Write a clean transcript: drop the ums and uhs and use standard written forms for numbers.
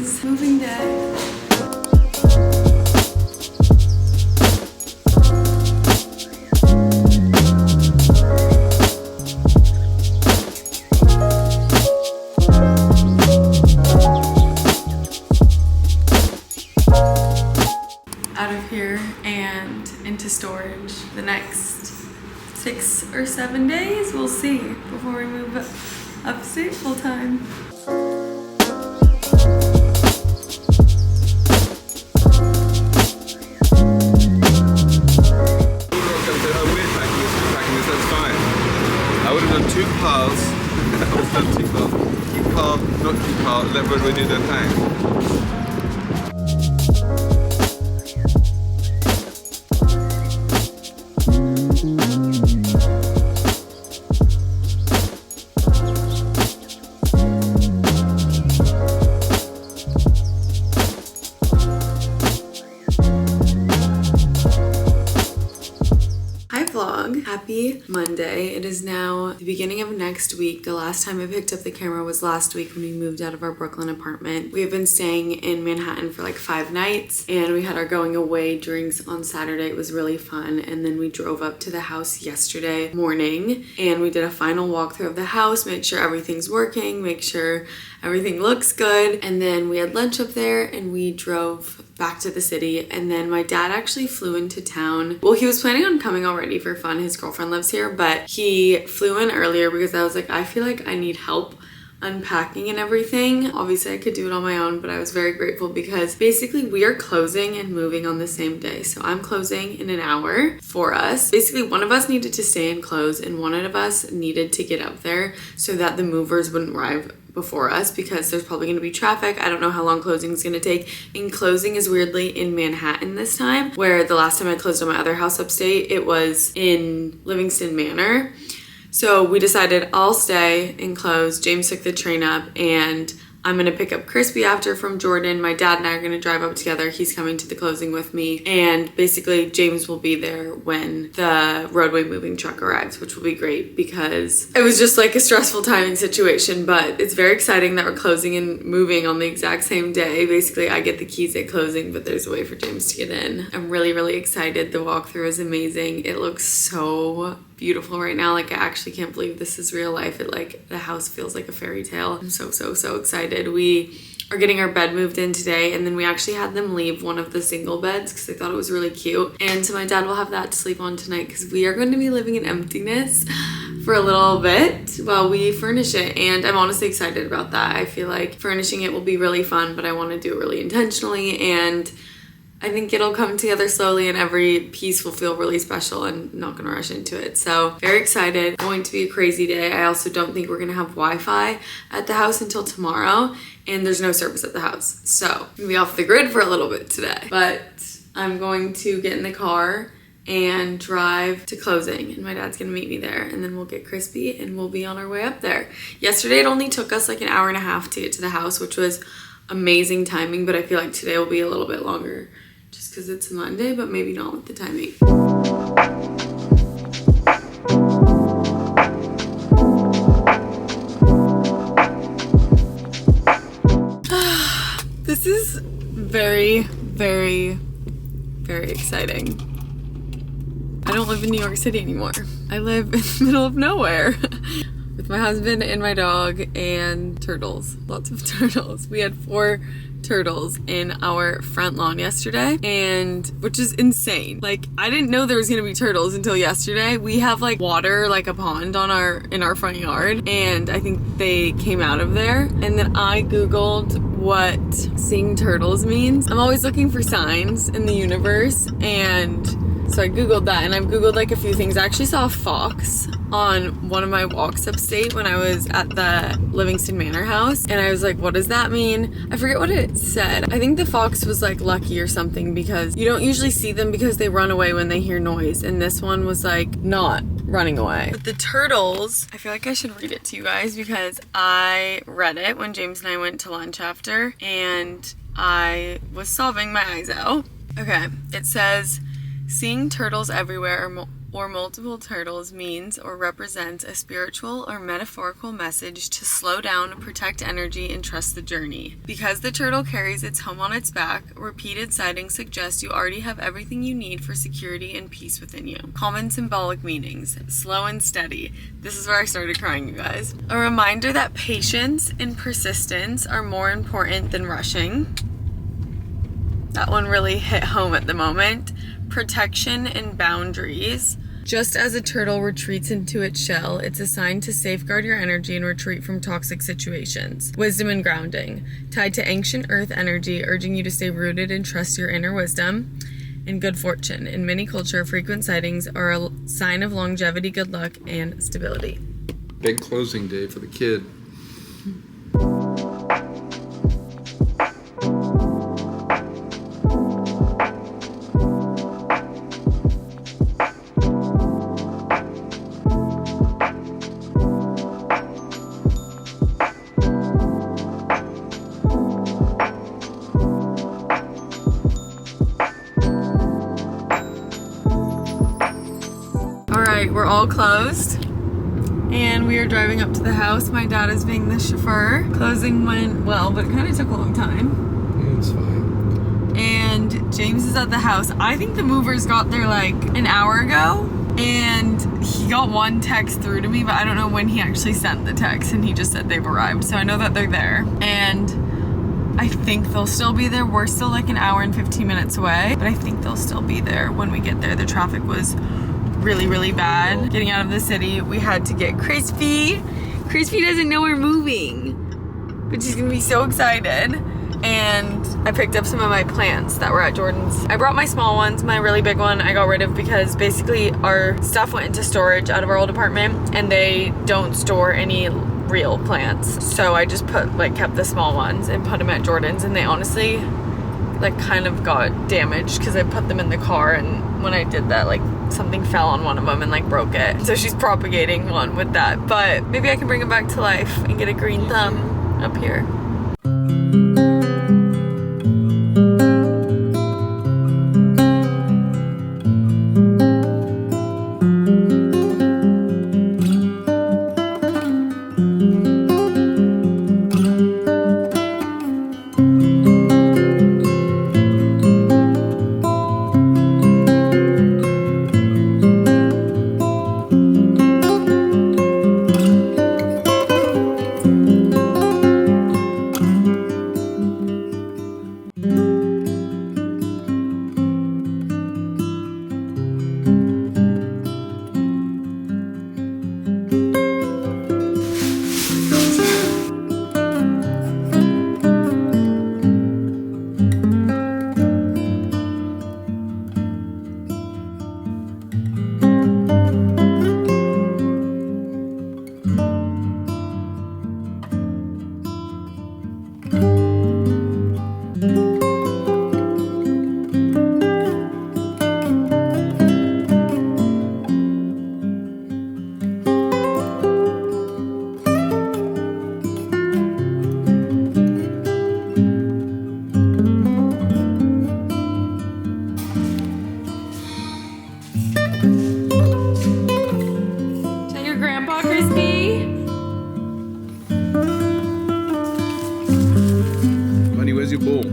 is moving day. Out of here and into storage the next 6 or 7 days. We'll see before we move upstate full time. I would have done 2 cars. I would have done 2 cars. Keep car, not keep car, let everybody do their thing. Happy Monday. It is now the beginning of next week. The last time I picked up the camera was last week when we moved out of our Brooklyn apartment. We have been staying in Manhattan for like 5 nights and we had our going away drinks on Saturday. It was really fun, and then we drove up to the house yesterday morning and we did a final walkthrough of the house, make sure everything's working, make sure everything looks good, and then we had lunch up there and we drove back to the city. And then my dad actually flew into town. Well, he was planning on coming already for fun. His girlfriend lives here, but he flew in earlier because I was like, I feel like I need help unpacking and everything. Obviously I could do it on my own, but I was very grateful because basically we are closing and moving on the same day. So I'm closing in an hour for us. Basically one of us needed to stay and close and one of us needed to get up there so that the movers wouldn't arrive before us because there's probably going to be traffic. I don't know how long closing is going to take. And closing is weirdly in Manhattan this time, where the last time I closed on my other house upstate, it was in Livingston Manor. So we decided I'll stay and close. James took the train up and I'm gonna pick up Crispy after from Jordan. My dad and I are gonna drive up together. He's coming to the closing with me. And basically James will be there when the roadway moving truck arrives, which will be great because it was just like a stressful timing situation, but it's very exciting that we're closing and moving on the exact same day. Basically I get the keys at closing, but there's a way for James to get in. I'm really, really excited. The walkthrough is amazing. It looks so beautiful right now. Like I actually can't believe this is real life. It like the house feels like a fairy tale. I'm so excited. We are getting our bed moved in today, and then we actually had them leave one of the single beds because they thought it was really cute, and so my dad will have that to sleep on tonight because we are going to be living in emptiness for a little bit while we furnish it, and I'm honestly excited about that. I feel like furnishing it will be really fun, but I want to do it really intentionally, and I think it'll come together slowly and every piece will feel really special and not gonna rush into it. So very excited. Going to be a crazy day. I also don't think we're gonna have Wi-Fi at the house until tomorrow, and there's no service at the house. So I'm gonna be off the grid for a little bit today. But I'm going to get in the car and drive to closing, and my dad's gonna meet me there, and then we'll get Crispy and we'll be on our way up there. Yesterday it only took us like an hour and a half to get to the house, which was amazing timing, but I feel like today will be a little bit longer. Just because it's Monday, but maybe not with the timing. This is very, very, very exciting. I don't live in New York City anymore. I live in the middle of nowhere with my husband and my dog and turtles. Lots of turtles. We had 4 turtles in our front lawn yesterday, and which is insane. Like I didn't know there was gonna be turtles until yesterday. We have like water, like a pond in our front yard, and I think they came out of there, and then I googled what seeing turtles means. I'm always looking for signs in the universe, and so I googled that, and I've googled like a few things. I actually saw a fox on one of my walks upstate when I was at the Livingston Manor house, and I was like, what does that mean? I forget what it said. I think the fox was like lucky or something because you don't usually see them because they run away when they hear noise, and this one was like not running away. But the turtles, I feel like I should read it to you guys because I read it when James and I went to lunch after, and I was sobbing my eyes out. Okay, it says, seeing turtles everywhere or multiple turtles means or represents a spiritual or metaphorical message to slow down, protect energy, and trust the journey. Because the turtle carries its home on its back, repeated sightings suggest you already have everything you need for security and peace within you. Common symbolic meanings: slow and steady. This is where I started crying, you guys. A reminder that patience and persistence are more important than rushing. That one really hit home at the moment. Protection and boundaries. Just as a turtle retreats into its shell, it's assigned to safeguard your energy and retreat from toxic situations. Wisdom and grounding. Tied to ancient earth energy, urging you to stay rooted and trust your inner wisdom. And good fortune. In many cultures, frequent sightings are a sign of longevity, good luck, and stability. Big closing day for the kid. We're all closed and we are driving up to the house. My dad is being the chauffeur. Closing went well, but it kind of took a long time. Yeah, it's fine. And James is at the house. I think the movers got there like an hour ago, and he got one text through to me, but I don't know when he actually sent the text, and he just said they've arrived. So I know that they're there, and I think they'll still be there. We're still like an hour and 15 minutes away, but I think they'll still be there when we get there. The traffic was really bad. Getting out of the city, we had to get Crispy. Crispy doesn't know we're moving, but she's gonna be so excited. And I picked up some of my plants that were at Jordan's. I brought my small ones. My really big one I got rid of because basically our stuff went into storage out of our old apartment and they don't store any real plants. So I just kept the small ones and put them at Jordan's, and they honestly kind of got damaged because I put them in the car, and when I did that, something fell on one of them and broke it. So she's propagating one with that, but maybe I can bring it back to life and get a green thumb up here. Honey, where's your ball?